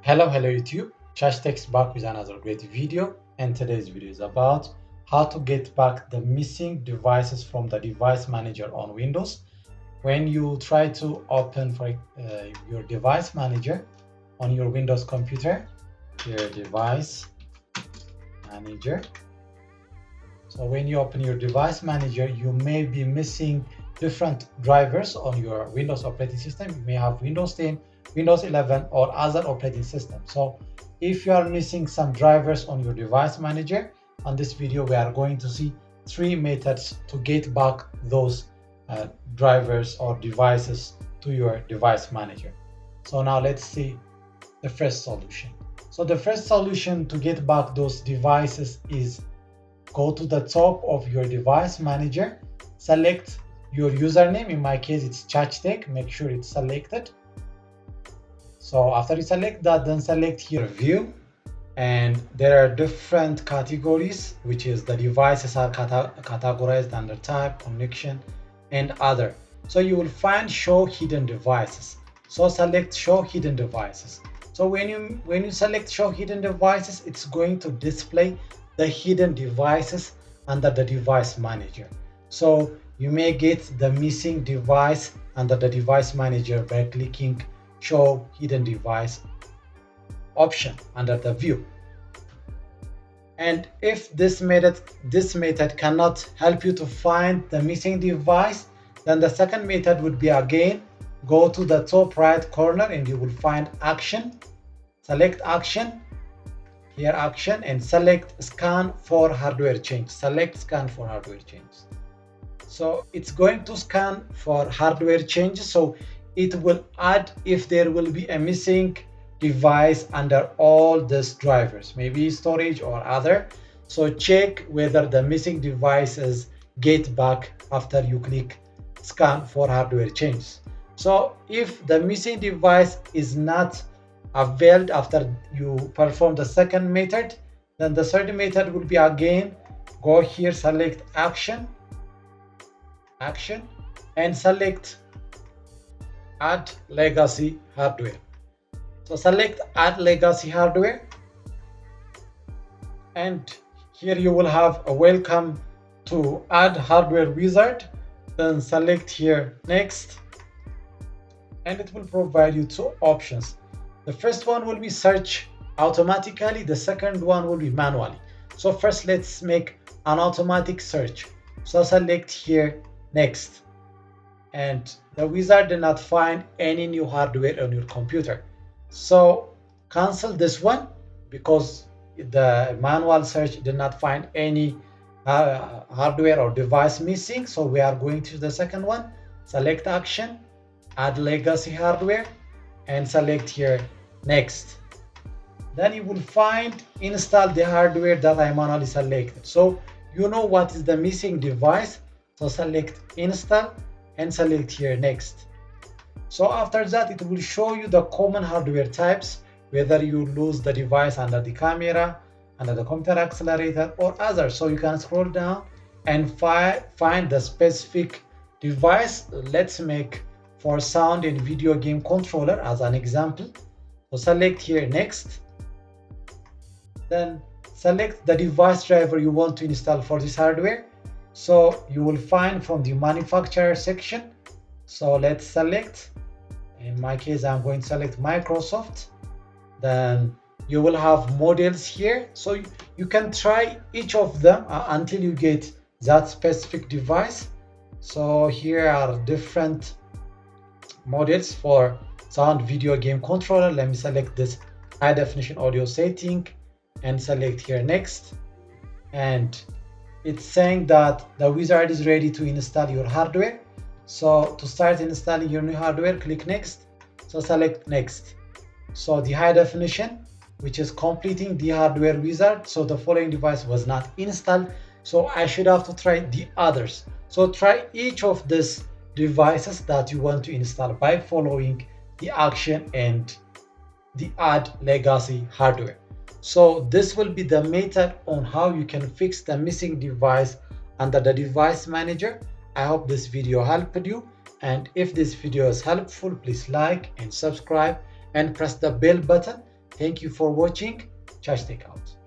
Hello YouTube. Chachi back with another great video, and today's video is about how to get back the missing devices from the device manager on Windows. When you try to open your device manager on your Windows computer, your device manager. So when you open your device manager, you may be missing different drivers on your Windows operating system. You may have Windows 10, Windows 11, or other operating system. So if you are missing some drivers on your device manager, on this video we are going to see 3 methods to get back those drivers or devices to your device manager. So now let's see the first solution. So the first solution to get back those devices is go to the top of your device manager, select your username. In my case it's Chachi, make sure it's selected. So after you select that, then select here view, and there are different categories, which is the devices are categorized under type, connection, and other. So you will find show hidden devices. So select show hidden devices. So when you select show hidden devices, it's going to display the hidden devices under the device manager. So you may get the missing device under the device manager by clicking show hidden device option under the view. And if this method cannot help you to find the missing device, then the second method would be again go to the top right corner and you will find action. Select action, here action, and select scan for hardware change. Select scan for hardware change. So it's going to scan for hardware changes. So it will add if there will be a missing device under all these drivers, maybe storage or other. So check whether the missing devices get back after you click scan for hardware changes. So if the missing device is not availed after you perform the second method, then the third method will be again go here, select action, and select add legacy hardware. So select add legacy hardware, and here you will have a welcome to add hardware wizard. Then select here next, and it will provide you 2 options. The first one will be search automatically, the second one will be manually. So first let's make an automatic search. So select here next, and the wizard did not find any new hardware on your computer. So cancel this one because the manual search did not find any hardware or device missing. So we are going to the second one, select action, add legacy hardware, and select here next. Then you will find install the hardware that I manually selected. So you know what is the missing device. So select install and select here next. So after that, it will show you the common hardware types, whether you lose the device under the camera, under the computer accelerator, or others. So you can scroll down and find the specific device. Let's make for sound and video game controller as an example. So select here next. Then select the device driver you want to install for this hardware. So you will find from the manufacturer section. So let's select. In my case, I'm going to select Microsoft. Then you will have models here. So you can try each of them until you get that specific device. So here are different models for sound video game controller. Let me select this high definition audio setting and select here next. And it's saying that the wizard is ready to install your hardware. So to start installing your new hardware, click next. So select next. So the high definition, which is completing the hardware wizard. So the following device was not installed. So I should have to try the others. So try each of these devices that you want to install by following the action and the add legacy hardware. So this will be the method on how you can fix the missing device under the device manager. I hope this video helped you, and if this video is helpful, please like and subscribe and press the bell button. Thank you for watching. Chachi out.